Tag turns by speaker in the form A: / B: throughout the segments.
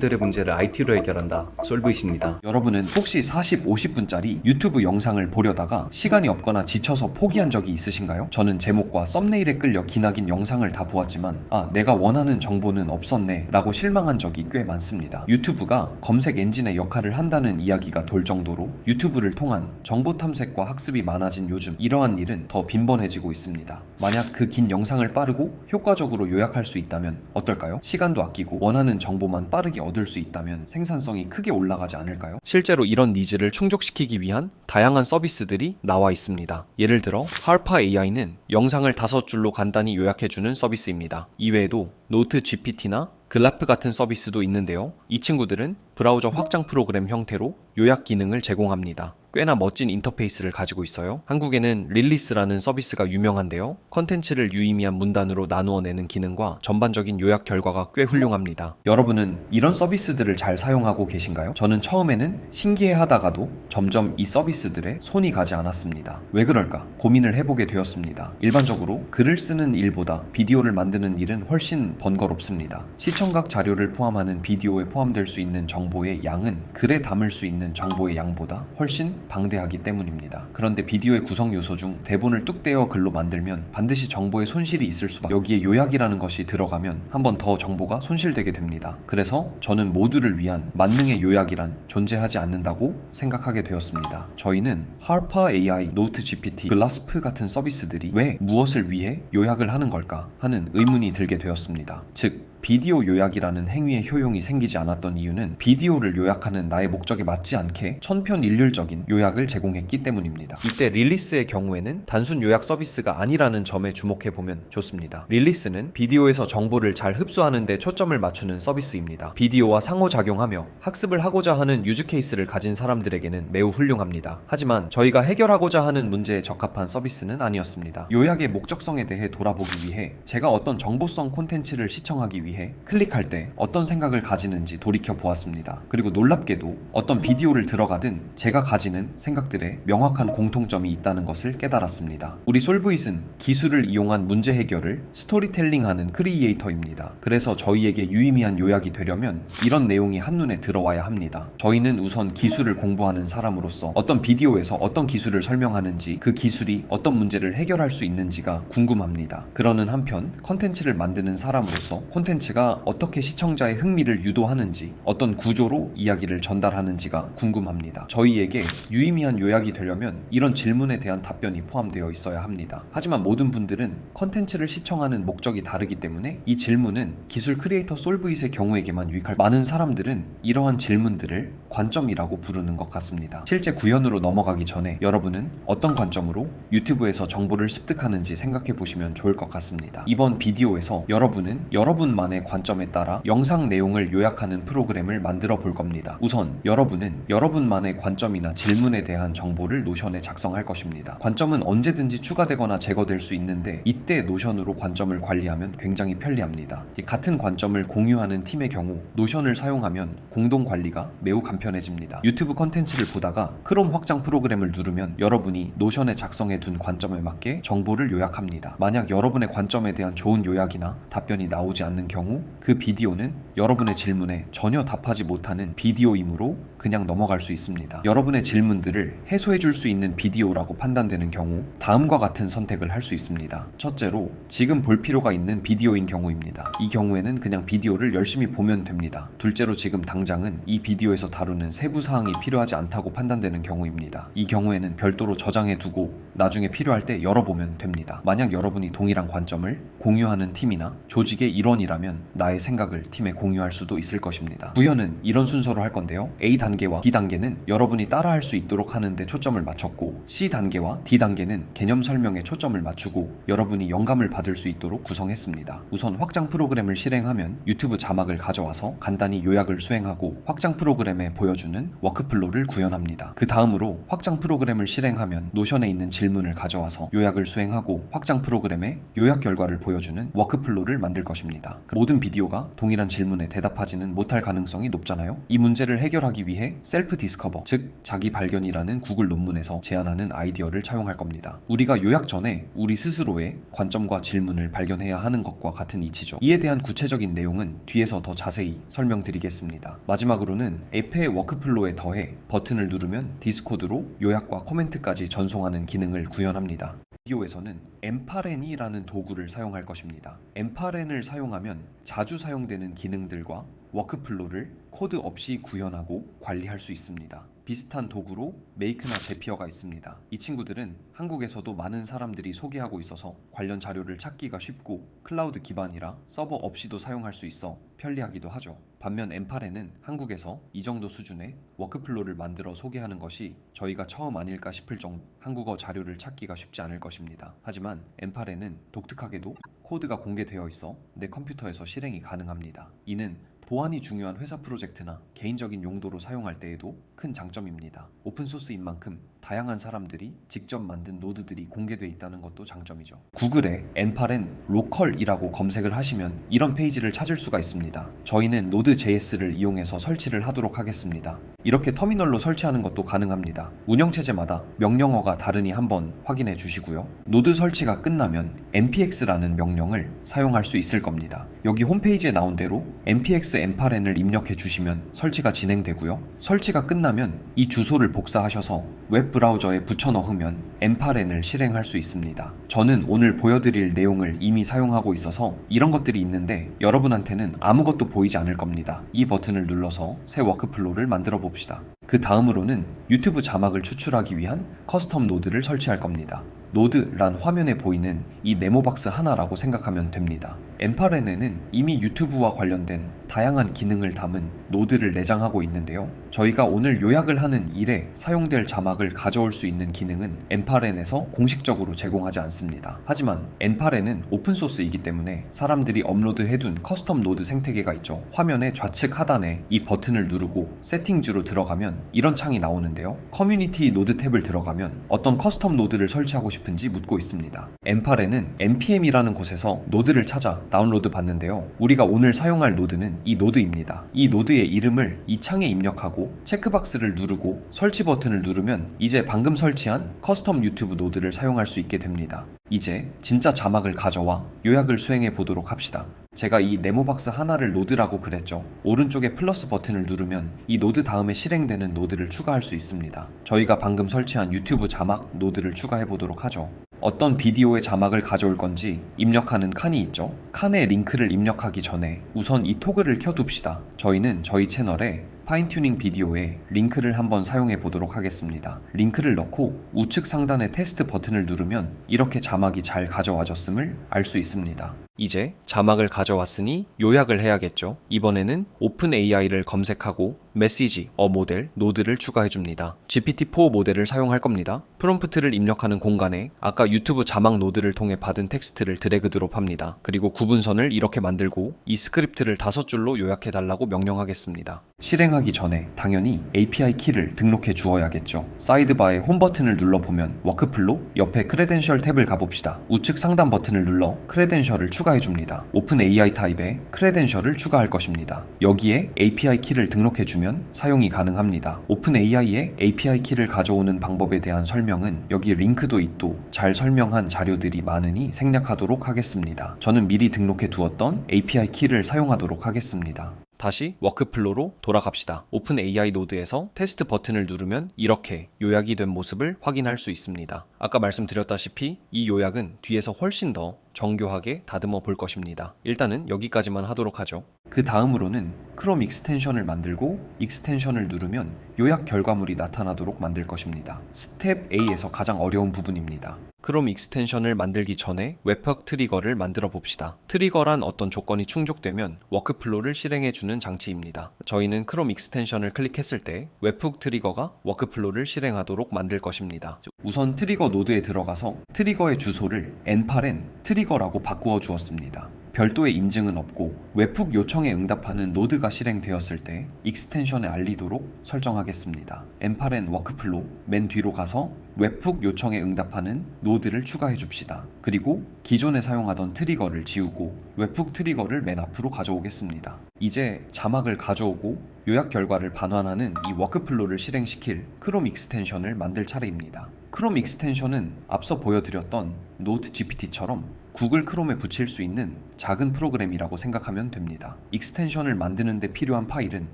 A: 들의 문제를 IT로 해결한다. 솔브잇입니다.
B: 여러분은 혹시 40, 50분짜리 유튜브 영상을 보려다가 시간이 없거나 지쳐서 포기한 적이 있으신가요? 저는 제목과 썸네일에 끌려 기나긴 영상을 다 보았지만 내가 원하는 정보는 없었네 라고 실망한 적이 꽤 많습니다. 유튜브가 검색 엔진의 역할을 한다는 이야기가 돌 정도로 유튜브를 통한 정보 탐색과 학습이 많아진 요즘 이러한 일은 더 빈번해지고 있습니다. 만약 그 긴 영상을 빠르고 효과적으로 요약할 수 있다면 어떨까요? 시간도 아끼고 원하는 정보만 빠르게 얻을 수 있다면 생산성이 크게 올라가지 않을까요? 실제로 이런 니즈를 충족시키기 위한 다양한 서비스들이 나와 있습니다. 예를 들어 Harpa AI는 영상을 5줄로 간단히 요약해주는 서비스입니다. 이외에도 노트 GPT나 글라프 같은 서비스도 있는데요. 이 친구들은 브라우저 확장 프로그램 형태로 요약 기능을 제공합니다. 꽤나 멋진 인터페이스를 가지고 있어요. 한국에는 릴리스라는 서비스가 유명한데요. 컨텐츠를 유의미한 문단으로 나누어 내는 기능과 전반적인 요약 결과가 꽤 훌륭합니다. 여러분은 이런 서비스들을 잘 사용하고 계신가요? 저는 처음에는 신기해하다가도 점점 이 서비스들에 손이 가지 않았습니다. 왜 그럴까 고민을 해보게 되었습니다. 일반적으로 글을 쓰는 일보다 비디오를 만드는 일은 훨씬 번거롭습니다. 시청각 자료를 포함하는 비디오에 포함될 수 있는 정보의 양은 글에 담을 수 있는 정보의 양보다 훨씬 방대하기 때문입니다. 그런데 비디오의 구성 요소 중 대본을 뚝 떼어 글로 만들면 반드시 정보에 손실이 있을 수밖에. 여기에 요약이라는 것이 들어가면 한 번 더 정보가 손실되게 됩니다. 그래서 저는 모두를 위한 만능의 요약이란 존재하지 않는다고 생각하게 되었습니다. 저희는 Harpa AI, 노트 GPT, 글라스프 같은 서비스들이 왜 무엇을 위해 요약을 하는 걸까 하는 의문이 들게 되었습니다. 즉 비디오 요약이라는 행위의 효용이 생기지 않았던 이유는 비디오를 요약하는 나의 목적에 맞지 않게 천편일률적인 요약을 제공했기 때문입니다. 이때 릴리스의 경우에는 단순 요약 서비스가 아니라는 점에 주목해보면 좋습니다. 릴리스는 비디오에서 정보를 잘 흡수하는 데 초점을 맞추는 서비스입니다. 비디오와 상호작용하며 학습을 하고자 하는 유즈 케이스를 가진 사람들에게는 매우 훌륭합니다. 하지만 저희가 해결하고자 하는 문제에 적합한 서비스는 아니었습니다. 요약의 목적성에 대해 돌아보기 위해 제가 어떤 정보성 콘텐츠를 시청하기 위해 클릭할 때 어떤 생각을 가지는지 돌이켜 보았습니다. 그리고 놀랍게도 어떤 비디오를 들어가든 제가 가지는 생각들에 명확한 공통점이 있다는 것을 깨달았습니다. 우리 솔브잇은 기술을 이용한 문제 해결을 스토리텔링하는 크리에이터입니다. 그래서 저희에게 유의미한 요약이 되려면 이런 내용이 한눈에 들어와야 합니다. 저희는 우선 기술을 공부하는 사람으로서 어떤 비디오에서 어떤 기술을 설명하는지 그 기술이 어떤 문제를 해결할 수 있는지가 궁금합니다. 그러는 한편 컨텐츠를 만드는 사람으로서 콘텐츠가 어떻게 시청자의 흥미를 유도하는지 어떤 구조로 이야기를 전달하는지가 궁금합니다. 저희에게 유의미한 요약이 되려면 이런 질문에 대한 답변이 포함되어 있어야 합니다. 하지만 모든 분들은 컨텐츠를 시청하는 목적이 다르기 때문에 이 질문은 기술 크리에이터 솔브잇의 경우에게만 유익할 많은 사람들은 이러한 질문들을 관점이라고 부르는 것 같습니다. 실제 구현으로 넘어가기 전에 여러분은 어떤 관점으로 유튜브에서 정보를 습득하는지 생각해 보시면 좋을 것 같습니다. 이번 비디오에서 여러분은 여러분만의 관점에 따라 영상 내용을 요약하는 프로그램을 만들어 볼 겁니다. 우선 여러분은 여러분만의 관점이나 질문에 대한 정보를 노션에 작성할 것입니다. 관점은 언제든지 추가되거나 제거될 수 있는데 이때 노션으로 관점을 관리하면 굉장히 편리합니다. 같은 관점을 공유하는 팀의 경우 노션을 사용하면 공동 관리가 매우 간편해집니다. 유튜브 컨텐츠를 보다가 크롬 확장 프로그램을 누르면 여러분이 노션에 작성해 둔 관점에 맞게 정보를 요약합니다. 만약 여러분의 관점에 대한 좋은 요약이나 답변이 나오지 않는 경우 그 비디오는 여러분의 질문에 전혀 답하지 못하는 비디오이므로 그냥 넘어갈 수 있습니다. 여러분의 질문들을 해소해 줄 수 있는 비디오라고 판단되는 경우 다음과 같은 선택을 할 수 있습니다. 첫째로 지금 볼 필요가 있는 비디오인 경우입니다. 이 경우에는 그냥 비디오를 열심히 보면 됩니다. 둘째로 지금 당장은 이 비디오에서 다루는 세부 사항이 필요하지 않다고 판단되는 경우입니다. 이 경우에는 별도로 저장해 두고 나중에 필요할 때 열어보면 됩니다. 만약 여러분이 동일한 관점을 공유하는 팀이나 조직의 일원이라면 나의 생각을 팀에 공유할 수도 있을 것입니다. 구현은 이런 순서로 할 건데요. A단계와 B단계는 여러분이 따라할 수 있도록 하는 데 초점을 맞췄고 C단계와 D단계는 개념 설명에 초점을 맞추고 여러분이 영감을 받을 수 있도록 구성했습니다. 우선 확장 프로그램을 실행하면 유튜브 자막을 가져와서 간단히 요약을 수행하고 확장 프로그램에 보여주는 워크플로우를 구현합니다. 그 다음으로 확장 프로그램을 실행하면 노션에 있는 질문을 가져와서 요약을 수행하고 확장 프로그램에 요약 결과를 보여주는 워크플로우를 만들 것입니다. 모든 비디오가 동일한 질문 질문에 대답하지는 못할 가능성이 높잖아요. 이 문제를 해결하기 위해 셀프 디스커버, 즉 자기 발견이라는 구글 논문에서 제안하는 아이디어를 차용할 겁니다. 우리가 요약 전에 우리 스스로의 관점과 질문을 발견해야 하는 것과 같은 이치죠. 이에 대한 구체적인 내용은 뒤에서 더 자세히 설명드리겠습니다. 마지막으로는 앱의 워크플로에 더해 버튼을 누르면 디스코드로 요약과 코멘트까지 전송하는 기능을 구현합니다. 비디오에서는 엠파렌이라는 도구를 사용할 것입니다. 엠파렌을 사용하면 자주 사용되는 기능들과 워크플로를 코드 없이 구현하고 관리할 수 있습니다. 비슷한 도구로 메이크나 제피어가 있습니다. 이 친구들은 한국에서도 많은 사람들이 소개하고 있어서 관련 자료를 찾기가 쉽고 클라우드 기반이라 서버 없이도 사용할 수 있어 편리하기도 하죠. 반면 엠파렌은 한국에서 이 정도 수준의 워크플로를 만들어 소개하는 것이 저희가 처음 아닐까 싶을 정도 한국어 자료를 찾기가 쉽지 않을 것입니다. 하지만 엠파렌은 독특하게도 코드가 공개되어 있어 내 컴퓨터에서 실행이 가능합니다. 이는 보안이 중요한 회사 프로젝트나 개인적인 용도로 사용할 때에도 큰 장점입니다. 오픈소스인 만큼 다양한 사람들이 직접 만든 노드들이 공개되어 있다는 것도 장점이죠. 구글에 엠파렌 로컬이라고 검색을 하시면 이런 페이지를 찾을 수가 있습니다. 저희는 노드.js를 이용해서 설치를 하도록 하겠습니다. 이렇게 터미널로 설치하는 것도 가능합니다. 운영체제마다 명령어가 다르니 한번 확인해 주시고요. 노드 설치가 끝나면 npx라는 명령을 사용할 수 있을 겁니다. 여기 홈페이지에 나온 대로 npx 엠파렌을 입력해 주시면 설치가 진행되고요. 설치가 끝나면 이 주소를 복사하셔서 웹 브라우저에 붙여 넣으면 엠파렌을 실행할 수 있습니다. 저는 오늘 보여드릴 내용을 이미 사용하고 있어서 이런 것들이 있는데 여러분한테는 아무것도 보이지 않을 겁니다. 이 버튼을 눌러서 새 워크플로를 만들어 봅시다. 그 다음으로는 유튜브 자막을 추출하기 위한 커스텀 노드를 설치할 겁니다. 노드란 화면에 보이는 이 네모박스 하나라고 생각하면 됩니다. 엠파렌에는 이미 유튜브와 관련된 다양한 기능을 담은 노드를 내장하고 있는데요. 저희가 오늘 요약을 하는 일에 사용될 자막을 가져올 수 있는 기능은 엠파렌에서 공식적으로 제공하지 않습니다. 하지만 엠파렌은 오픈소스이기 때문에 사람들이 업로드해둔 커스텀 노드 생태계가 있죠. 화면의 좌측 하단에 이 버튼을 누르고 세팅즈로 들어가면 이런 창이 나오는데요. 커뮤니티 노드 탭을 들어가면 어떤 커스텀 노드를 설치하고 싶은지 묻고 있습니다. 엠파렌은 npm이라는 곳에서 노드를 찾아 다운로드 받는데요. 우리가 오늘 사용할 노드는 이 노드입니다. 이 노드의 이름을 이 창에 입력하고 체크박스를 누르고 설치 버튼을 누르면 이제 방금 설치한 커스텀 유튜브 노드를 사용할 수 있게 됩니다. 이제 진짜 자막을 가져와 요약을 수행해 보도록 합시다. 제가 이 네모박스 하나를 노드라고 그랬죠. 오른쪽에 플러스 버튼을 누르면 이 노드 다음에 실행되는 노드를 추가할 수 있습니다. 저희가 방금 설치한 유튜브 자막 노드를 추가해 보도록 하죠. 어떤 비디오의 자막을 가져올 건지 입력하는 칸이 있죠. 칸에 링크를 입력하기 전에 우선 이 토글을 켜둡시다. 저희는 저희 채널에 파인튜닝 비디오에 링크를 한번 사용해 보도록 하겠습니다. 링크를 넣고 우측 상단의 테스트 버튼을 누르면 이렇게 자막이 잘 가져와졌음을 알 수 있습니다. 이제 자막을 가져왔으니 요약을 해야겠죠. 이번에는 오픈AI를 검색하고 메시지, 모델, 노드를 추가해줍니다. GPT-4 모델을 사용할 겁니다. 프롬프트를 입력하는 공간에 아까 유튜브 자막 노드를 통해 받은 텍스트를 드래그 드롭합니다. 그리고 구분선을 이렇게 만들고 이 스크립트를 5줄로 요약해달라고 명령하겠습니다. 실행하기 전에 당연히 API 키를 등록해 주어야겠죠. 사이드바에 홈 버튼을 눌러보면 워크플로 옆에 크레덴셜 탭을 가봅시다. 우측 상단 버튼을 눌러 크레덴셜을 추가해줍니다. 오픈AI 타입에 크레덴셜을 추가할 것입니다. 여기에 API 키를 등록해주면 사용이 가능합니다. 오픈AI의 API 키를 가져오는 방법에 대한 설명은 여기 링크도 있고 잘 설명한 자료들이 많으니 생략하도록 하겠습니다. 저는 미리 등록해 두었던 API 키를 사용하도록 하겠습니다. 다시 워크플로로 돌아갑시다. 오픈AI 노드에서 테스트 버튼을 누르면 이렇게 요약이 된 모습을 확인할 수 있습니다. 아까 말씀드렸다시피 이 요약은 뒤에서 훨씬 더 정교하게 다듬어 볼 것입니다. 일단은 여기까지만 하도록 하죠. 그 다음으로는 크롬 익스텐션을 만들고 익스텐션을 누르면 요약 결과물이 나타나도록 만들 것입니다. 스텝 A에서 가장 어려운 부분입니다. 크롬 익스텐션을 만들기 전에 웹헉 트리거를 만들어 봅시다. 트리거란 어떤 조건이 충족되면 워크플로를 실행해주는 장치입니다. 저희는 크롬 익스텐션을 클릭했을 때 웹훅 트리거가 워크플로를 실행하도록 만들 것입니다. 우선 트리거 노드에 들어가서 트리거의 주소를 nparen 트리거라고 바꾸어 주었습니다. 별도의 인증은 없고 웹훅 요청에 응답하는 노드가 실행되었을 때 익스텐션에 알리도록 설정하겠습니다. 엔파렌 워크플로 맨 뒤로 가서 웹훅 요청에 응답하는 노드를 추가해 줍시다. 그리고 기존에 사용하던 트리거를 지우고 웹훅 트리거를 맨 앞으로 가져오겠습니다. 이제 자막을 가져오고 요약 결과를 반환하는 이 워크플로를 실행시킬 크롬 익스텐션을 만들 차례입니다. 크롬 익스텐션은 앞서 보여드렸던 노트 GPT처럼 구글 크롬에 붙일 수 있는 작은 프로그램이라고 생각하면 됩니다. 익스텐션을 만드는 데 필요한 파일은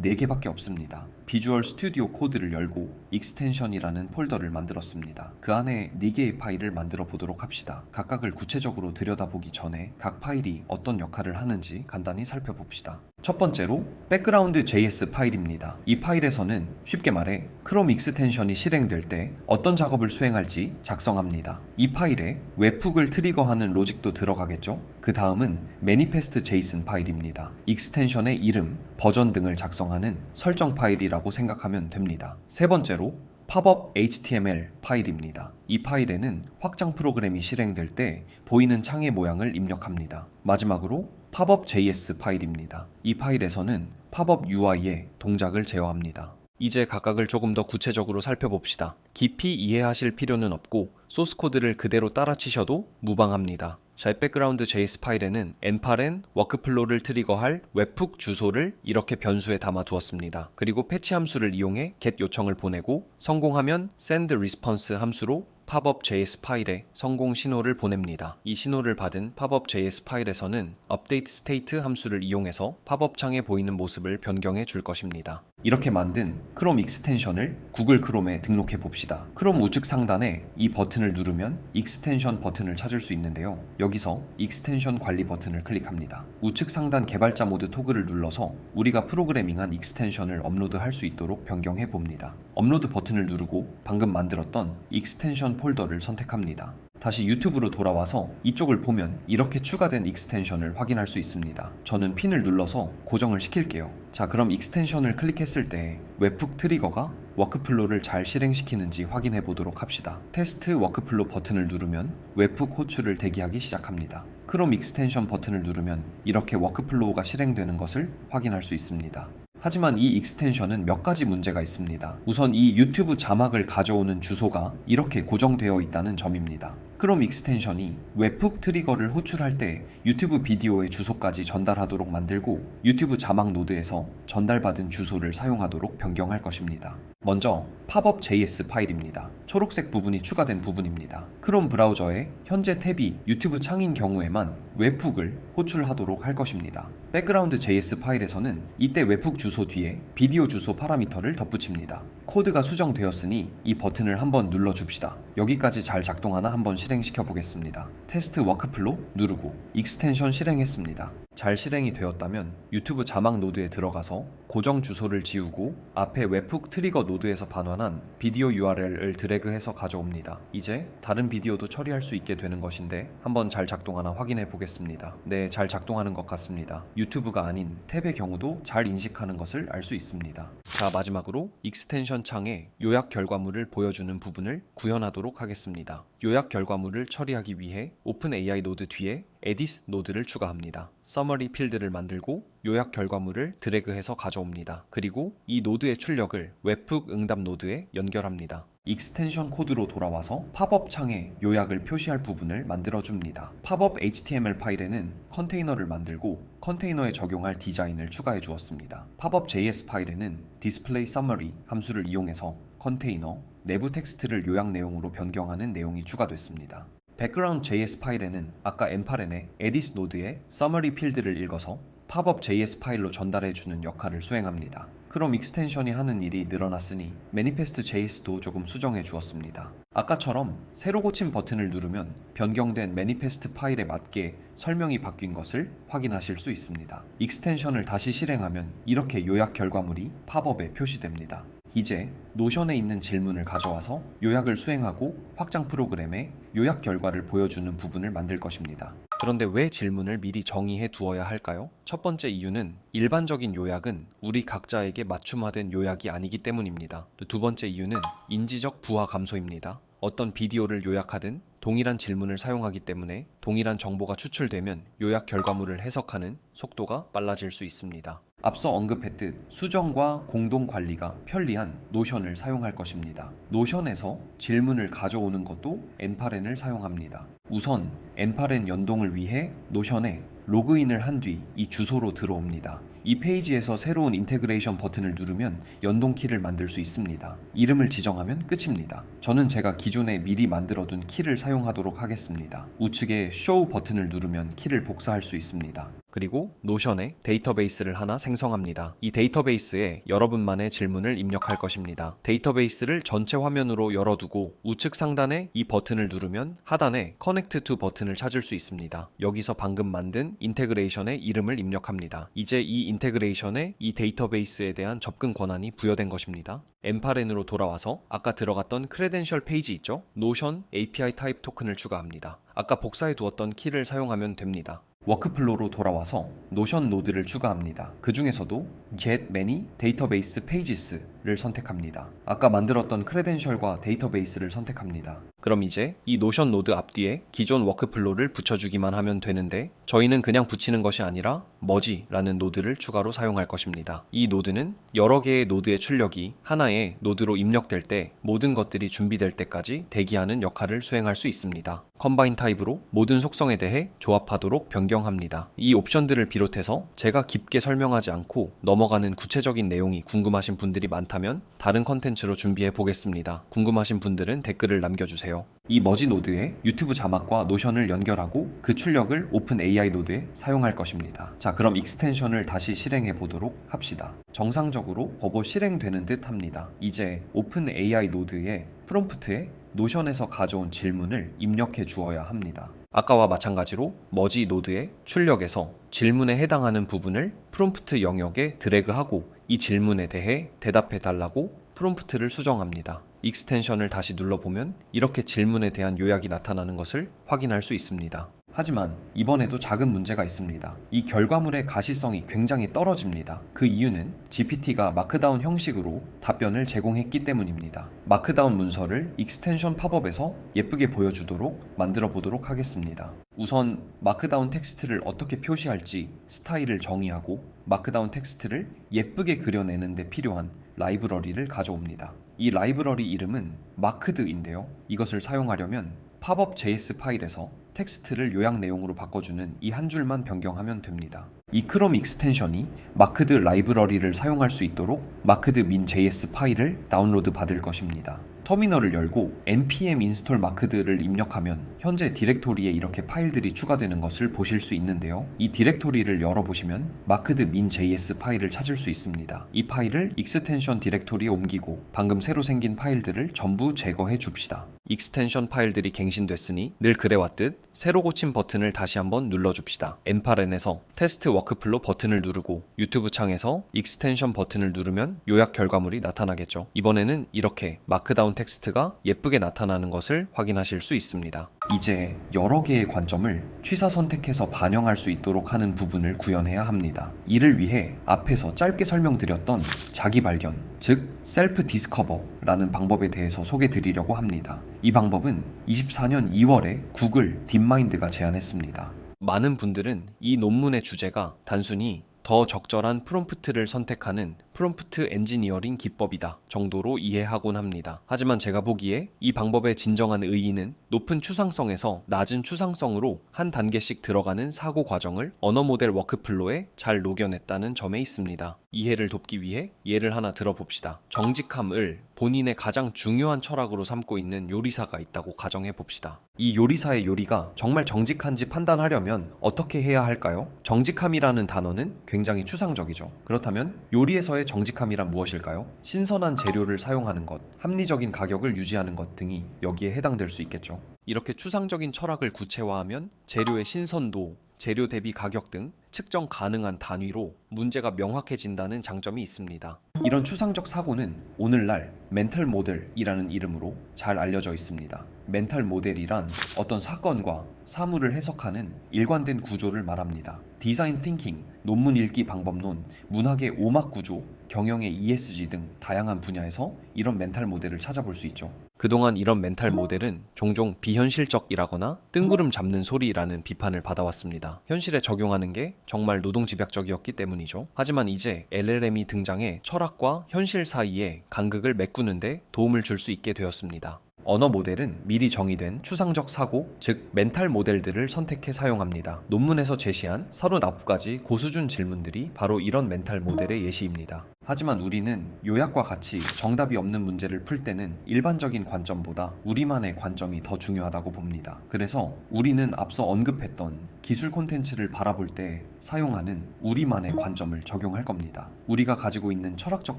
B: 4개밖에 없습니다. 비주얼 스튜디오 코드를 열고 익스텐션이라는 폴더를 만들었습니다. 그 안에 4개의 파일을 만들어 보도록 합시다. 각각을 구체적으로 들여다보기 전에 각 파일이 어떤 역할을 하는지 간단히 살펴봅시다. 첫 번째로 백그라운드 JS 파일입니다. 이 파일에서는 쉽게 말해 크롬 익스텐션이 실행될 때 어떤 작업을 수행할지 작성합니다. 이 파일에 웹훅을 트리거하는 로직도 들어가겠죠? 그 다음은 매니페스트 JSON 파일입니다. 익스텐션의 이름, 버전 등을 작성하는 설정 파일이라고 생각하면 됩니다. 세 번째로 팝업 HTML 파일입니다. 이 파일에는 확장 프로그램이 실행될 때 보이는 창의 모양을 입력합니다. 마지막으로 팝업 JS 파일입니다. 이 파일에서는 팝업 UI의 동작을 제어합니다. 이제 각각을 조금 더 구체적으로 살펴봅시다. 깊이 이해하실 필요는 없고 소스 코드를 그대로 따라치셔도 무방합니다. 자, 백그라운드 JS 파일에는 엔파렌 워크플로를 트리거할 웹훅 주소를 이렇게 변수에 담아 두었습니다. 그리고 패치 함수를 이용해 get 요청을 보내고 성공하면 send response 함수로 팝업 JS 파일에 성공 신호를 보냅니다. 이 신호를 받은 팝업 JS 파일에서는 update state 함수를 이용해서 팝업 창에 보이는 모습을 변경해 줄 것입니다. 이렇게 만든 크롬 익스텐션을 구글 크롬에 등록해 봅시다. 크롬 우측 상단에 이 버튼을 누르면 익스텐션 버튼을 찾을 수 있는데요. 여기서 익스텐션 관리 버튼을 클릭합니다. 우측 상단 개발자 모드 토글을 눌러서 우리가 프로그래밍한 익스텐션을 업로드할 수 있도록 변경해 봅니다. 업로드 버튼을 누르고 방금 만들었던 익스텐션 폴더를 선택합니다. 다시 유튜브로 돌아와서 이쪽을 보면 이렇게 추가된 익스텐션을 확인할 수 있습니다. 저는 핀을 눌러서 고정을 시킬게요. 자, 그럼 익스텐션을 클릭했을 때 웹훅 트리거가 워크플로를 잘 실행시키는지 확인해 보도록 합시다. 테스트 워크플로 버튼을 누르면 웹훅 호출을 대기하기 시작합니다. 크롬 익스텐션 버튼을 누르면 이렇게 워크플로우가 실행되는 것을 확인할 수 있습니다. 하지만 이 익스텐션은 몇 가지 문제가 있습니다. 우선 이 유튜브 자막을 가져오는 주소가 이렇게 고정되어 있다는 점입니다. 크롬 익스텐션이 웹훅 트리거를 호출할 때 유튜브 비디오의 주소까지 전달하도록 만들고 유튜브 자막 노드에서 전달받은 주소를 사용하도록 변경할 것입니다. 먼저 팝업 JS 파일입니다. 초록색 부분이 추가된 부분입니다. 크롬 브라우저에 현재 탭이 유튜브 창인 경우에만 웹훅을 호출하도록 할 것입니다. 백그라운드 JS 파일에서는 이때 웹훅 주소 뒤에 비디오 주소 파라미터를 덧붙입니다. 코드가 수정되었으니 이 버튼을 한번 눌러줍시다. 여기까지 잘 작동하나 한번 실행시켜 보겠습니다. 테스트 워크플로 누르고 익스텐션 실행했습니다. 잘 실행이 되었다면 유튜브 자막 노드에 들어가서 고정 주소를 지우고 앞에 웹훅 트리거 노드에서 반환한 비디오 URL을 드래그해서 가져옵니다. 이제 다른 비디오도 처리할 수 있게 되는 것인데 한번 잘 작동하나 확인해 보겠습니다. 네, 잘 작동하는 것 같습니다. 유튜브가 아닌 탭의 경우도 잘 인식하는 것을 알 수 있습니다. 자, 마지막으로 익스텐션 창에 요약 결과물을 보여주는 부분을 구현하도록 하겠습니다. 요약 결과물을 처리하기 위해 오픈AI 노드 뒤에 에디스 노드를 추가합니다. 서머리 필드를 만들고 요약 결과물을 드래그해서 가져옵니다. 그리고 이 노드의 출력을 웹훅 응답 노드에 연결합니다. 익스텐션 코드로 돌아와서 팝업 창에 요약을 표시할 부분을 만들어줍니다. 팝업 HTML 파일에는 컨테이너를 만들고 컨테이너에 적용할 디자인을 추가해 주었습니다. 팝업 JS 파일에는 display summary 함수를 이용해서 컨테이너, 내부 텍스트를 요약 내용으로 변경하는 내용이 추가됐습니다. 백그라운드 JS 파일에는 아까 엔파렌의 에디스 노드의 summary 필드를 읽어서 팝업 JS 파일로 전달해주는 역할을 수행합니다. 크롬 익스텐션이 하는 일이 늘어났으니 매니페스트 JS도 조금 수정해 주었습니다. 아까처럼 새로 고친 버튼을 누르면 변경된 매니페스트 파일에 맞게 설명이 바뀐 것을 확인하실 수 있습니다. 익스텐션을 다시 실행하면 이렇게 요약 결과물이 팝업에 표시됩니다. 이제 노션에 있는 질문을 가져와서 요약을 수행하고 확장 프로그램에 요약 결과를 보여주는 부분을 만들 것입니다. 그런데 왜 질문을 미리 정의해 두어야 할까요? 첫 번째 이유는 일반적인 요약은 우리 각자에게 맞춤화된 요약이 아니기 때문입니다. 두 번째 이유는 인지적 부하 감소입니다. 어떤 비디오를 요약하든 동일한 질문을 사용하기 때문에 동일한 정보가 추출되면 요약 결과물을 해석하는 속도가 빨라질 수 있습니다. 앞서 언급했듯 수정과 공동 관리가 편리한 노션을 사용할 것입니다. 노션에서 질문을 가져오는 것도 엔파렌을 사용합니다. 우선 엔파렌 연동을 위해 노션에 로그인을 한 뒤 이 주소로 들어옵니다. 이 페이지에서 새로운 인테그레이션 버튼을 누르면 연동 키를 만들 수 있습니다. 이름을 지정하면 끝입니다. 저는 제가 기존에 미리 만들어둔 키를 사용하도록 하겠습니다. 우측에 Show 버튼을 누르면 키를 복사할 수 있습니다. 그리고 노션에 데이터베이스를 하나 생성합니다. 이 데이터베이스에 여러분만의 질문을 입력할 것입니다. 데이터베이스를 전체 화면으로 열어두고 우측 상단에 이 버튼을 누르면 하단에 Connect to 버튼을 찾을 수 있습니다. 여기서 방금 만든 인테그레이션의 이름을 입력합니다. 이제 이 인테그레이션에 이 데이터베이스에 대한 접근 권한이 부여된 것입니다. 엔파렌으로 돌아와서 아까 들어갔던 크레덴셜 페이지 있죠? 노션 API 타입 토큰을 추가합니다. 아까 복사해 두었던 키를 사용하면 됩니다. 워크플로우로 돌아와서 노션 노드를 추가합니다. 그 중에서도 Get Many Database Pages를 선택합니다. 아까 만들었던 크레덴셜과 데이터베이스를 선택합니다. 그럼 이제 이 노션 노드 앞뒤에 기존 워크플로우를 붙여주기만 하면 되는데 저희는 그냥 붙이는 것이 아니라 머지라는 노드를 추가로 사용할 것입니다. 이 노드는 여러 개의 노드의 출력이 하나의 노드로 입력될 때 모든 것들이 준비될 때까지 대기하는 역할을 수행할 수 있습니다. 컴바인 타입으로 모든 속성에 대해 조합하도록 변경합니다. 이 옵션들을 비롯해서 제가 깊게 설명하지 않고 넘어가는 구체적인 내용이 궁금하신 분들이 많다면 다른 컨텐츠로 준비해 보겠습니다. 궁금하신 분들은 댓글을 남겨주세요. 이 머지 노드에 유튜브 자막과 노션을 연결하고 그 출력을 오픈 AI 노드에 사용할 것입니다. 자, 그럼 익스텐션을 다시 실행해 보도록 합시다. 정상적으로 버거 실행되는 듯 합니다. 이제 오픈 AI 노드의 프롬프트에 노션에서 가져온 질문을 입력해 주어야 합니다. 아까와 마찬가지로 머지 노드의 출력에서 질문에 해당하는 부분을 프롬프트 영역에 드래그하고 이 질문에 대해 대답해 달라고 프롬프트를 수정합니다. 익스텐션을 다시 눌러보면 이렇게 질문에 대한 요약이 나타나는 것을 확인할 수 있습니다. 하지만 이번에도 작은 문제가 있습니다. 이 결과물의 가시성이 굉장히 떨어집니다. 그 이유는 GPT가 마크다운 형식으로 답변을 제공했기 때문입니다. 마크다운 문서를 익스텐션 팝업에서 예쁘게 보여주도록 만들어 보도록 하겠습니다. 우선 마크다운 텍스트를 어떻게 표시할지 스타일을 정의하고 마크다운 텍스트를 예쁘게 그려내는 데 필요한 라이브러리를 가져옵니다. 이 라이브러리 이름은 마크드인데요. 이것을 사용하려면 팝업.js 파일에서 텍스트를 요약 내용으로 바꿔주는 이 한 줄만 변경하면 됩니다. 이 크롬 익스텐션이 마크드 라이브러리를 사용할 수 있도록 마크드 min.js 파일을 다운로드 받을 것입니다. 터미널을 열고 npm install 마크드를 입력하면 현재 디렉토리에 이렇게 파일들이 추가되는 것을 보실 수 있는데요. 이 디렉토리를 열어보시면 마크드 min.js 파일을 찾을 수 있습니다. 이 파일을 익스텐션 디렉토리에 옮기고 방금 새로 생긴 파일들을 전부 제거해 줍시다. 익스텐션 파일들이 갱신됐으니 늘 그래왔듯 새로 고친 버튼을 다시 한번 눌러줍시다. 엔파렌에서 테스트 워크플로 버튼을 누르고 유튜브 창에서 익스텐션 버튼을 누르면 요약 결과물이 나타나겠죠. 이번에는 이렇게 마크다운 텍스트가 예쁘게 나타나는 것을 확인하실 수 있습니다. 이제 여러 개의 관점을 취사 선택해서 반영할 수 있도록 하는 부분을 구현해야 합니다. 이를 위해 앞에서 짧게 설명드렸던 자기 발견, 즉 셀프 디스커버라는 방법에 대해서 소개 드리려고 합니다. 이 방법은 24년 2월에 구글 딥마인드가 제안했습니다. 많은 분들은 이 논문의 주제가 단순히 더 적절한 프롬프트를 선택하는 프롬프트 엔지니어링 기법이다 정도로 이해하곤 합니다. 하지만 제가 보기에 이 방법의 진정한 의의는 높은 추상성에서 낮은 추상성으로 한 단계씩 들어가는 사고 과정을 언어 모델 워크플로에 잘 녹여냈다는 점에 있습니다. 이해를 돕기 위해 예를 하나 들어봅시다. 정직함을 본인의 가장 중요한 철학으로 삼고 있는 요리사가 있다고 가정해 봅시다. 이 요리사의 요리가 정말 정직한지 판단하려면 어떻게 해야 할까요? 정직함이라는 단어는 굉장히 추상적이죠. 그렇다면 요리에서의 정직함이란 무엇일까요? 신선한 재료를 사용하는 것, 합리적인 가격을 유지하는 것 등이 여기에 해당될 수 있겠죠. 이렇게 추상적인 철학을 구체화하면 재료의 신선도, 재료 대비 가격 등 측정 가능한 단위로 문제가 명확해진다는 장점이 있습니다. 이런 추상적 사고는 오늘날 멘탈 모델이라는 이름으로 잘 알려져 있습니다. 멘탈 모델이란 어떤 사건과 사물을 해석하는 일관된 구조를 말합니다. 디자인 띵킹, 논문 읽기 방법론, 문학의 오막 구조, 경영의 ESG 등 다양한 분야에서 이런 멘탈 모델을 찾아볼 수 있죠.
C: 그동안 이런 멘탈 모델은 종종 비현실적이라거나 뜬구름 잡는 소리라는 비판을 받아왔습니다. 현실에 적용하는 게 정말 노동집약적이었기 때문이죠. 하지만 이제 LLM이 등장해 철학과 현실 사이에 간극을 메꾸는데 도움을 줄 수 있게 되었습니다.
B: 언어 모델은 미리 정의된 추상적 사고, 즉 멘탈 모델들을 선택해 사용합니다. 논문에서 제시한 39가지 고수준 질문들이 바로 이런 멘탈 모델의 예시입니다. 하지만 우리는 요약과 같이 정답이 없는 문제를 풀 때는 일반적인 관점보다 우리만의 관점이 더 중요하다고 봅니다. 그래서 우리는 앞서 언급했던 기술 콘텐츠를 바라볼 때 사용하는 우리만의 관점을 적용할 겁니다. 우리가 가지고 있는 철학적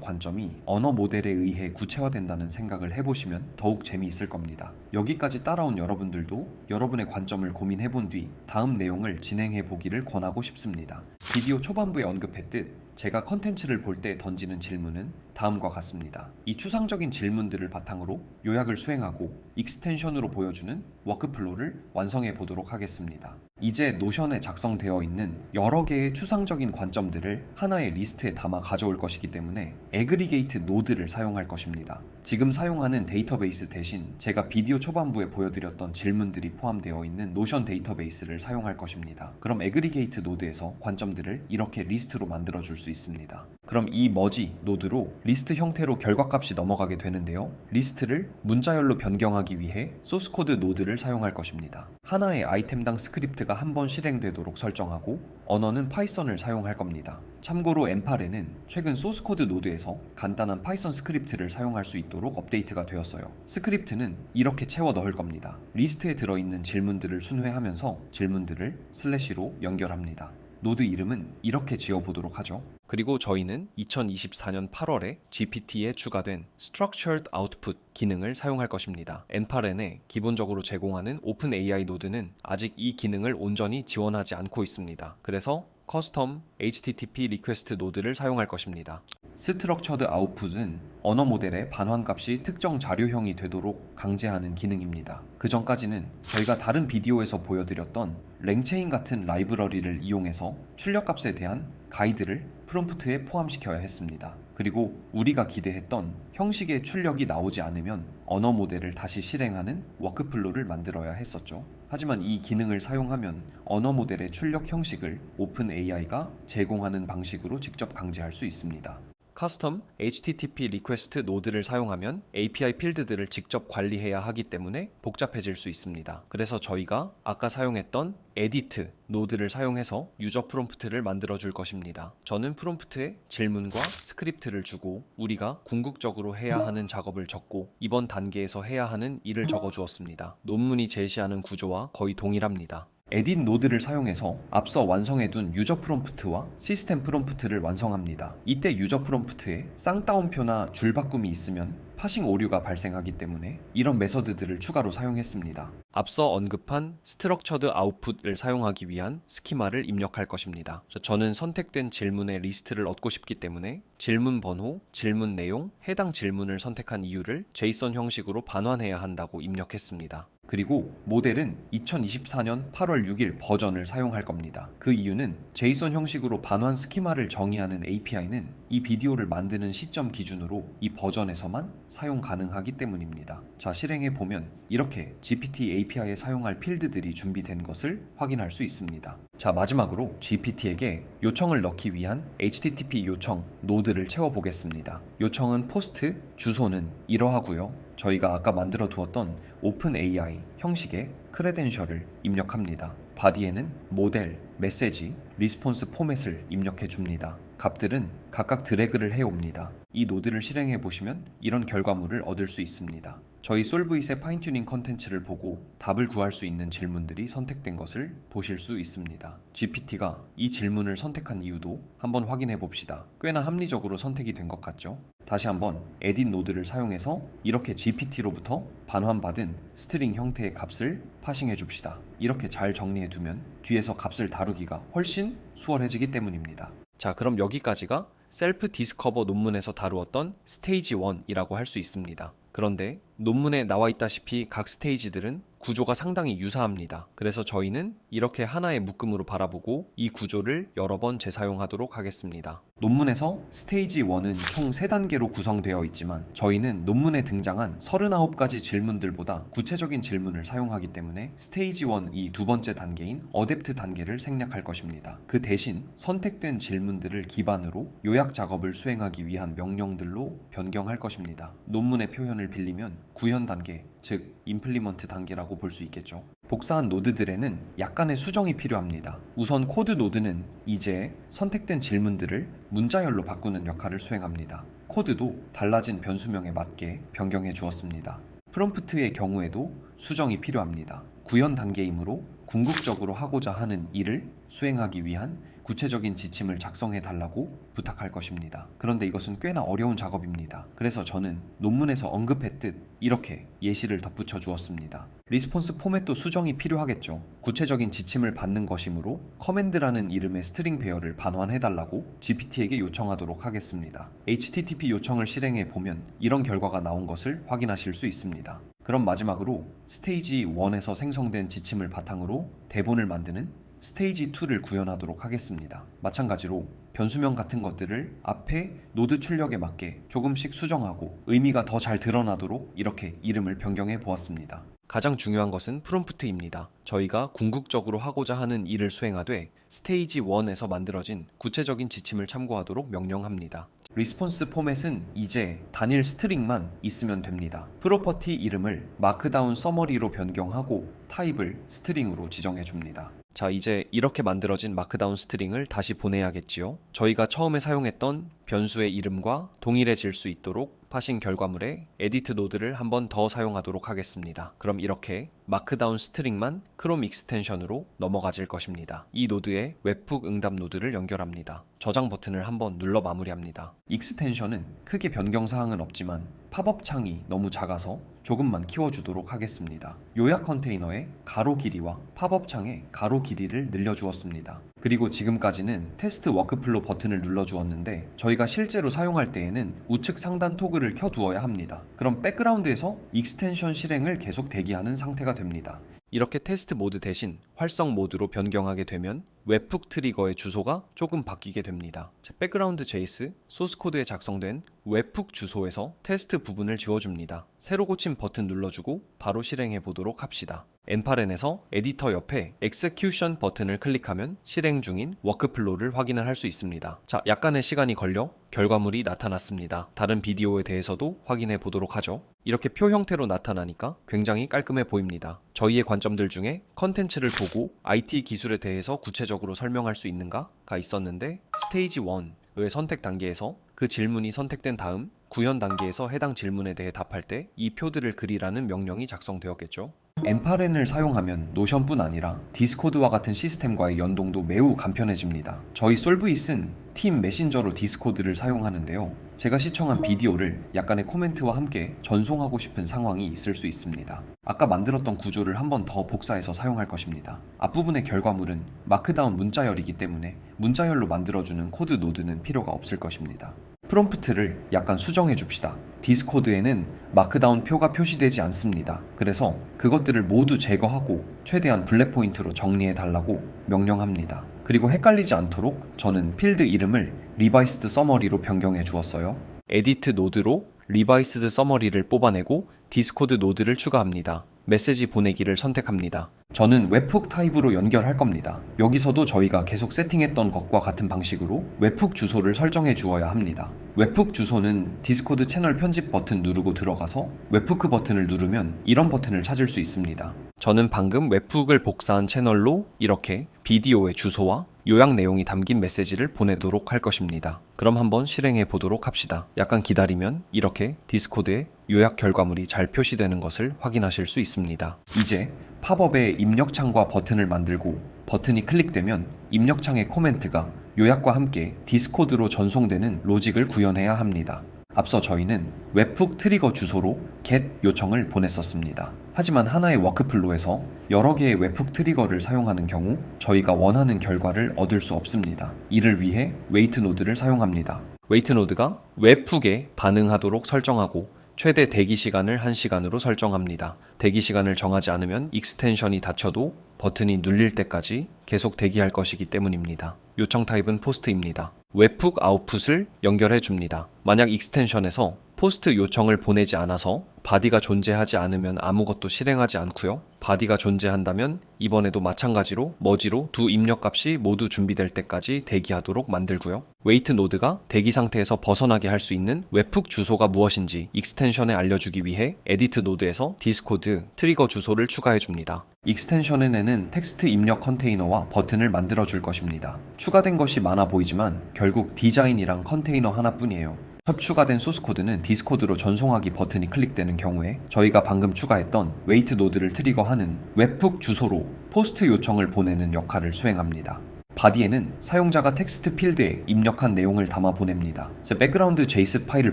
B: 관점이 언어 모델에 의해 구체화된다는 생각을 해보시면 더욱 재미있을 겁니다. 여기까지 따라온 여러분들도 여러분의 관점을 고민해본 뒤 다음 내용을 진행해 보기를 권하고 싶습니다. 비디오 초반부에 언급했듯 제가 컨텐츠를 볼 때 던지는 질문은 다음과 같습니다. 이 추상적인 질문들을 바탕으로 요약을 수행하고 익스텐션으로 보여주는 워크플로우를 완성해 보도록 하겠습니다. 이제 노션에 작성되어 있는 여러 개의 추상적인 관점들을 하나의 리스트에 담아 가져올 것이기 때문에 애그리게이트 노드를 사용할 것입니다. 지금 사용하는 데이터베이스 대신 제가 비디오 초반부에 보여드렸던 질문들이 포함되어 있는 노션 데이터베이스를 사용할 것입니다. 그럼 애그리게이트 노드에서 관점들을 이렇게 리스트로 만들어 줄 수 있습니다. 그럼 이 머지 노드로 리스트 형태로 결과값이 넘어가게 되는데요. 리스트를 문자열로 변경하기 위해 소스코드 노드를 사용할 것입니다. 하나의 아이템당 스크립트가 한 번 실행되도록 설정하고 언어는 파이썬을 사용할 겁니다. 참고로 엠팔에는 최근 소스코드 노드에서 간단한 파이썬 스크립트를 사용할 수 있도록 업데이트가 되었어요. 스크립트는 이렇게 채워 넣을 겁니다. 리스트에 들어있는 질문들을 순회하면서 질문들을 슬래시로 연결합니다. 노드 이름은 이렇게 지어보도록 하죠.
C: 그리고 저희는 2024년 8월에 GPT에 추가된 Structured Output 기능을 사용할 것입니다. N8N에 기본적으로 제공하는 오픈AI 노드는 아직 이 기능을 온전히 지원하지 않고 있습니다. 그래서 커스텀 HTTP 리퀘스트 노드를 사용할 것입니다.
B: 스트럭처드 아웃풋은 언어 모델의 반환값이 특정 자료형이 되도록 강제하는 기능입니다. 그 전까지는 저희가 다른 비디오에서 보여드렸던 랭체인 같은 라이브러리를 이용해서 출력값에 대한 가이드를 프롬프트에 포함시켜야 했습니다. 그리고 우리가 기대했던 형식의 출력이 나오지 않으면 언어 모델을 다시 실행하는 워크플로우를 만들어야 했었죠. 하지만 이 기능을 사용하면 언어 모델의 출력 형식을 오픈AI가 제공하는 방식으로 직접 강제할 수 있습니다.
C: 커스텀 HTTP 리퀘스트 노드를 사용하면 API 필드들을 직접 관리해야 하기 때문에 복잡해질 수 있습니다. 그래서 저희가 아까 사용했던 에디트 노드를 사용해서 유저 프롬프트를 만들어 줄 것입니다. 저는 프롬프트에 질문과 스크립트를 주고 우리가 궁극적으로 해야 하는 작업을 적고 이번 단계에서 해야 하는 일을 적어 주었습니다. 논문이 제시하는 구조와 거의 동일합니다.
B: 에딧 노드를 사용해서 앞서 완성해둔 유저 프롬프트와 시스템 프롬프트를 완성합니다. 이때 유저 프롬프트에 쌍따옴표나 줄바꿈이 있으면 파싱 오류가 발생하기 때문에 이런 메서드들을 추가로 사용했습니다.
C: 앞서 언급한 스트럭처드 아웃풋을 사용하기 위한 스키마를 입력할 것입니다. 저는 선택된 질문의 리스트를 얻고 싶기 때문에 질문 번호, 질문 내용, 해당 질문을 선택한 이유를 JSON 형식으로 반환해야 한다고 입력했습니다.
B: 그리고 모델은 2024년 8월 6일 버전을 사용할 겁니다. 그 이유는 JSON 형식으로 반환 스키마를 정의하는 API는 이 비디오를 만드는 시점 기준으로 이 버전에서만 사용 가능하기 때문입니다. 자, 실행해보면 이렇게 GPT API에 사용할 필드들이 준비된 것을 확인할 수 있습니다. 자, 마지막으로 GPT에게 요청을 넣기 위한 HTTP 요청 노드를 채워보겠습니다. 요청은 포스트, 주소는 이러하고요. 저희가 아까 만들어 두었던 오픈AI 형식의 크레덴셜을 입력합니다. 바디에는 모델, 메시지, 리스폰스 포맷을 입력해 줍니다. 값들은 각각 드래그를 해옵니다. 이 노드를 실행해 보시면 이런 결과물을 얻을 수 있습니다. 저희 솔브잇의 파인튜닝 컨텐츠를 보고 답을 구할 수 있는 질문들이 선택된 것을 보실 수 있습니다. GPT가 이 질문을 선택한 이유도 한번 확인해 봅시다. 꽤나 합리적으로 선택이 된 것 같죠? 다시 한번 에딧 노드를 사용해서 이렇게 GPT로부터 반환받은 스트링 형태의 값을 파싱해 줍시다. 이렇게 잘 정리해 두면 뒤에서 값을 다루기가 훨씬 수월해지기 때문입니다.
C: 자, 그럼 여기까지가 셀프 디스커버 논문에서 다루었던 스테이지 1이라고 할 수 있습니다. 그런데 논문에 나와 있다시피 각 스테이지들은 구조가 상당히 유사합니다. 그래서 저희는 이렇게 하나의 묶음으로 바라보고 이 구조를 여러 번 재사용하도록 하겠습니다.
B: 논문에서 스테이지 1은 총 3단계로 구성되어 있지만 저희는 논문에 등장한 39가지 질문들보다 구체적인 질문을 사용하기 때문에 스테이지 1 이 두 번째 단계인 어댑트 단계를 생략할 것입니다. 그 대신 선택된 질문들을 기반으로 요약 작업을 수행하기 위한 명령들로 변경할 것입니다. 논문의 표현을 빌리면 구현 단계, 즉 임플리먼트 단계라고 볼 수 있겠죠. 복사한 노드들에는 약간의 수정이 필요합니다. 우선 코드 노드는 이제 선택된 질문들을 문자열로 바꾸는 역할을 수행합니다. 코드도 달라진 변수명에 맞게 변경해 주었습니다. 프롬프트의 경우에도 수정이 필요합니다. 구현 단계이므로 궁극적으로 하고자 하는 일을 수행하기 위한 구체적인 지침을 작성해 달라고 부탁할 것입니다. 그런데 이것은 꽤나 어려운 작업입니다. 그래서 저는 논문에서 언급했듯 이렇게 예시를 덧붙여 주었습니다. 리스폰스 포맷도 수정이 필요하겠죠. 구체적인 지침을 받는 것이므로 커맨드라는 이름의 스트링 배열을 반환해 달라고 GPT에게 요청하도록 하겠습니다. HTTP 요청을 실행해 보면 이런 결과가 나온 것을 확인하실 수 있습니다. 그럼 마지막으로 스테이지 1에서 생성된 지침을 바탕으로 대본을 만드는 스테이지 2를 구현하도록 하겠습니다. 마찬가지로 변수명 같은 것들을 앞에 노드 출력에 맞게 조금씩 수정하고 의미가 더 잘 드러나도록 이렇게 이름을 변경해 보았습니다.
C: 가장 중요한 것은 프롬프트입니다. 저희가 궁극적으로 하고자 하는 일을 수행하되 스테이지 1에서 만들어진 구체적인 지침을 참고하도록 명령합니다.
B: 리스폰스 포맷은 이제 단일 스트링만 있으면 됩니다. 프로퍼티 이름을 마크다운 서머리로 변경하고 타입을 스트링으로 지정해 줍니다.
C: 자, 이제 이렇게 만들어진 마크다운 스트링을 다시 보내야겠지요. 저희가 처음에 사용했던 변수의 이름과 동일해질 수 있도록 파싱 결과물에 에디트 노드를 한 번 더 사용하도록 하겠습니다. 그럼 이렇게 마크다운 스트링만 크롬 익스텐션으로 넘어가질 것입니다. 이 노드에 웹북 응답 노드를 연결합니다. 저장 버튼을 한번 눌러 마무리합니다.
B: 익스텐션은 크게 변경사항은 없지만 팝업 창이 너무 작아서 조금만 키워주도록 하겠습니다. 요약 컨테이너의 가로 길이와 팝업 창의 가로 길이를 늘려주었습니다. 그리고 지금까지는 테스트 워크플로 버튼을 눌러주었는데 저희가 실제로 사용할 때에는 우측 상단 토글을 켜두어야 합니다. 그럼 백그라운드에서 익스텐션 실행을 계속 대기하는 상태가 됩니다.
C: 이렇게 테스트 모드 대신 활성 모드로 변경하게 되면 웹훅 트리거의 주소가 조금 바뀌게 됩니다. 백그라운드 JS 소스 코드에 작성된 웹훅 주소에서 테스트 부분을 지워줍니다. 새로 고친 버튼 눌러주고 바로 실행해 보도록 합시다. 엔파렌에서 에디터 옆에 Execution 버튼을 클릭하면 실행 중인 워크플로우를 확인을 할 수 있습니다. 자, 약간의 시간이 걸려 결과물이 나타났습니다. 다른 비디오에 대해서도 확인해 보도록 하죠. 이렇게 표 형태로 나타나니까 굉장히 깔끔해 보입니다. 저희의 관점들 중에 컨텐츠를 보고 IT 기술에 대해서 구체적으로 설명할 수 있는가가 있었는데 스테이지 1의 선택 단계에서 그 질문이 선택된 다음 구현 단계에서 해당 질문에 대해 답할 때 이 표들을 그리라는 명령이 작성되었겠죠.
B: 엔파렌을 사용하면 노션뿐 아니라 디스코드와 같은 시스템과의 연동도 매우 간편해집니다. 저희 솔브잇은 팀 메신저로 디스코드를 사용하는데요. 제가 시청한 비디오를 약간의 코멘트와 함께 전송하고 싶은 상황이 있을 수 있습니다. 아까 만들었던 구조를 한 번 더 복사해서 사용할 것입니다. 앞부분의 결과물은 마크다운 문자열이기 때문에 문자열로 만들어주는 코드 노드는 필요가 없을 것입니다. 프롬프트를 약간 수정해 줍시다. 디스코드에는 마크다운 표가 표시되지 않습니다. 그래서 그것들을 모두 제거하고 최대한 블랙 포인트로 정리해 달라고 명령합니다. 그리고 헷갈리지 않도록 저는 필드 이름을 리바이스드 서머리로 변경해 주었어요.
C: 에디트 노드로 리바이스드 서머리를 뽑아내고 디스코드 노드를 추가합니다. 메시지 보내기를 선택합니다.
B: 저는 웹훅 타입으로 연결할 겁니다. 여기서도 저희가 계속 세팅했던 것과 같은 방식으로 웹훅 주소를 설정해 주어야 합니다. 웹훅 주소는 디스코드 채널 편집 버튼 누르고 들어가서 웹후크 버튼을 누르면 이런 버튼을 찾을 수 있습니다.
C: 저는 방금 웹훅을 복사한 채널로 이렇게 비디오의 주소와 요약 내용이 담긴 메시지를 보내도록 할 것입니다. 그럼 한번 실행해 보도록 합시다. 약간 기다리면 이렇게 디스코드에 요약 결과물이 잘 표시되는 것을 확인하실 수 있습니다.
B: 이제 팝업에 입력창과 버튼을 만들고 버튼이 클릭되면 입력창의 코멘트가 요약과 함께 디스코드로 전송되는 로직을 구현해야 합니다. 앞서 저희는 웹훅 트리거 주소로 get 요청을 보냈었습니다. 하지만 하나의 워크플로에서 여러 개의 웹훅 트리거를 사용하는 경우 저희가 원하는 결과를 얻을 수 없습니다. 이를 위해 웨이트 노드를 사용합니다.
C: 웨이트 노드가 웹훅에 반응하도록 설정하고 최대 대기 시간을 1시간으로 설정합니다. 대기 시간을 정하지 않으면 익스텐션이 닫혀도 버튼이 눌릴 때까지 계속 대기할 것이기 때문입니다. 요청 타입은 포스트입니다. 웹훅 아웃풋을 연결해 줍니다. 만약 익스텐션에서 포스트 요청을 보내지 않아서 바디가 존재하지 않으면 아무것도 실행하지 않고요. 바디가 존재한다면 이번에도 마찬가지로 머지로 두 입력 값이 모두 준비될 때까지 대기하도록 만들고요. 웨이트 노드가 대기 상태에서 벗어나게 할 수 있는 웹훅 주소가 무엇인지 익스텐션에 알려주기 위해 에디트 노드에서 디스코드 트리거 주소를 추가해 줍니다.
B: 익스텐션에는 텍스트 입력 컨테이너와 버튼을 만들어 줄 것입니다. 추가된 것이 많아 보이지만 결국 디자인이랑 컨테이너 하나뿐이에요. 추가된 소스코드는 디스코드로 전송하기 버튼이 클릭되는 경우에 저희가 방금 추가했던 웨이트 노드를 트리거하는 웹훅 주소로 포스트 요청을 보내는 역할을 수행합니다. 바디에는 사용자가 텍스트 필드에 입력한 내용을 담아 보냅니다. 백그라운드 JS 파일을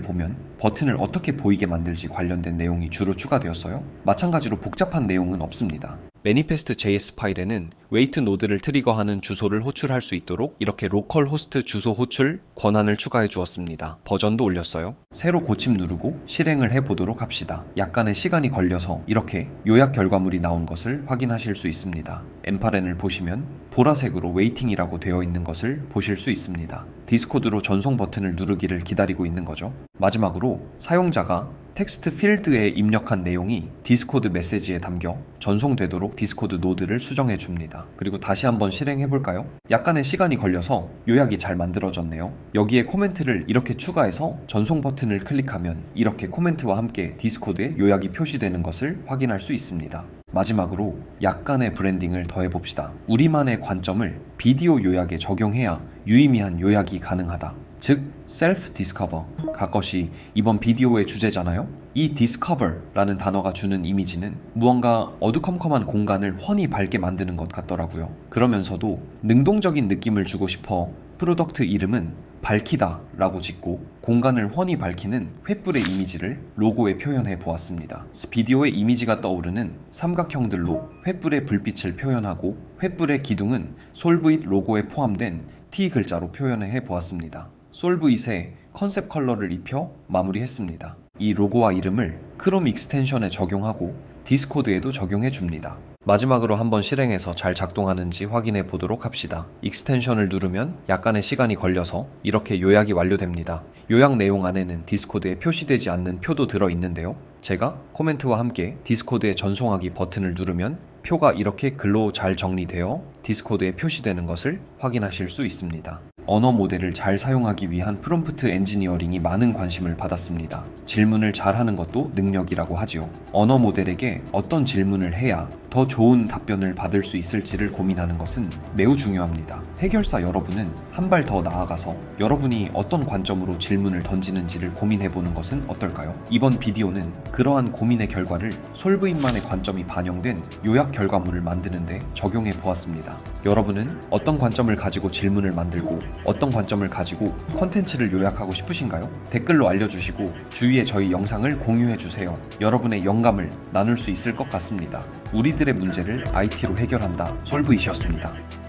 B: 보면 버튼을 어떻게 보이게 만들지 관련된 내용이 주로 추가되었어요. 마찬가지로 복잡한 내용은 없습니다.
C: 매니페스트 JS 파일에는 웨이트 노드를 트리거하는 주소를 호출할 수 있도록 이렇게 로컬 호스트 주소 호출 권한을 추가해 주었습니다. 버전도 올렸어요.
B: 새로 고침 누르고 실행을 해보도록 합시다. 약간의 시간이 걸려서 이렇게 요약 결과물이 나온 것을 확인하실 수 있습니다. 엠파렌을 보시면 보라색으로 웨이팅이라고 되어 있는 것을 보실 수 있습니다. 디스코드로 전송 버튼을 누르기를 기다리고 있는 거죠. 마지막으로 사용자가 텍스트 필드에 입력한 내용이 디스코드 메시지에 담겨 전송되도록 디스코드 노드를 수정해 줍니다. 그리고 다시 한번 실행해 볼까요? 약간의 시간이 걸려서 요약이 잘 만들어졌네요. 여기에 코멘트를 이렇게 추가해서 전송 버튼을 클릭하면 이렇게 코멘트와 함께 디스코드에 요약이 표시되는 것을 확인할 수 있습니다. 마지막으로 약간의 브랜딩을 더해봅시다. 우리만의 관점을 비디오 요약에 적용해야 유의미한 요약이 가능하다. 즉, 셀프 디스커버. 가것이 이번 비디오의 주제잖아요? 이 디스커버라는 단어가 주는 이미지는 무언가 어두컴컴한 공간을 훤히 밝게 만드는 것 같더라고요. 그러면서도 능동적인 느낌을 주고 싶어 프로덕트 이름은 밝히다 라고 짓고 공간을 훤히 밝히는 횃불의 이미지를 로고에 표현해 보았습니다. 비디오의 이미지가 떠오르는 삼각형들로 횃불의 불빛을 표현하고 횃불의 기둥은 솔브잇 로고에 포함된 T 글자로 표현해 보았습니다. 솔브잇에 컨셉 컬러를 입혀 마무리했습니다. 이 로고와 이름을 크롬 익스텐션에 적용하고 디스코드에도 적용해 줍니다.
C: 마지막으로 한번 실행해서 잘 작동하는지 확인해 보도록 합시다. 익스텐션을 누르면 약간의 시간이 걸려서 이렇게 요약이 완료됩니다. 요약 내용 안에는 디스코드에 표시되지 않는 표도 들어 있는데요. 제가 코멘트와 함께 디스코드에 전송하기 버튼을 누르면 표가 이렇게 글로 잘 정리되어 디스코드에 표시되는 것을 확인하실 수 있습니다. 언어 모델을 잘 사용하기 위한 프롬프트 엔지니어링이 많은 관심을 받았습니다. 질문을 잘하는 것도 능력이라고 하지요. 언어 모델에게 어떤 질문을 해야 더 좋은 답변을 받을 수 있을지를 고민하는 것은 매우 중요합니다. 해결사 여러분은 한 발 더 나아가서 여러분이 어떤 관점으로 질문을 던지는지를 고민해보는 것은 어떨까요? 이번 비디오는 그러한 고민의 결과를 솔브잇만의 관점이 반영된 요약 결과물을 만드는데 적용해 보았습니다. 여러분은 어떤 관점을 가지고 질문을 만들고 어떤 관점을 가지고 컨텐츠를 요약하고 싶으신가요? 댓글로 알려주시고 주위에 저희 영상을 공유해주세요. 여러분의 영감을 나눌 수 있을 것 같습니다. 우리들의 문제를 IT로 해결한다. 솔브잇이었습니다.